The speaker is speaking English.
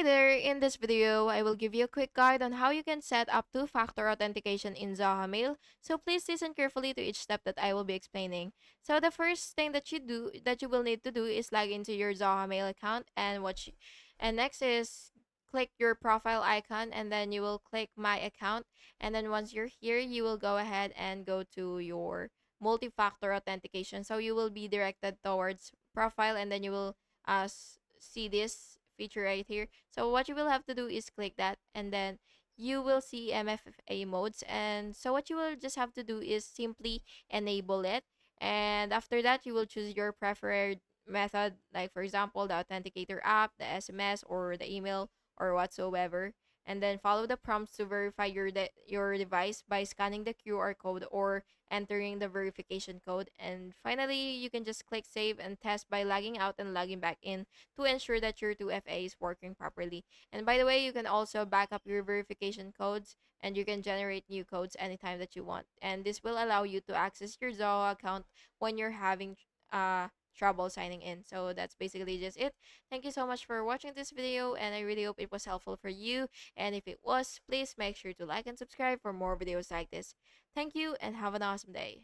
Hi there, in this video, I will give you a quick guide on how you can set up two-factor authentication in Zoho Mail. So please listen carefully to each step that I will be explaining. So the first thing that you will need to do is log into your Zoho Mail account and next is click your profile icon and then you will click my account, and then once you're here, you will go ahead and go to your multi-factor authentication. So you will be directed towards profile, and then you will see this feature right here. So what you will have to do is click that, and then you will see MFA modes. And so what you will just have to do is simply enable it. And after that, you will choose your preferred method, like for example, the authenticator app, the SMS, or the email, or whatsoever. And then follow the prompts to verify your device by scanning the QR code or entering the verification code. And finally, you can just click save and test by logging out and logging back in to ensure that your 2FA is working properly. And by the way, you can also back up your verification codes, and you can generate new codes anytime that you want. And this will allow you to access your Zoho account when you're having trouble signing in. So that's basically just it. Thank you so much for watching this video, and I really hope it was helpful for you. And if it was, please make sure to like and subscribe for more videos like this. Thank you and have an awesome day.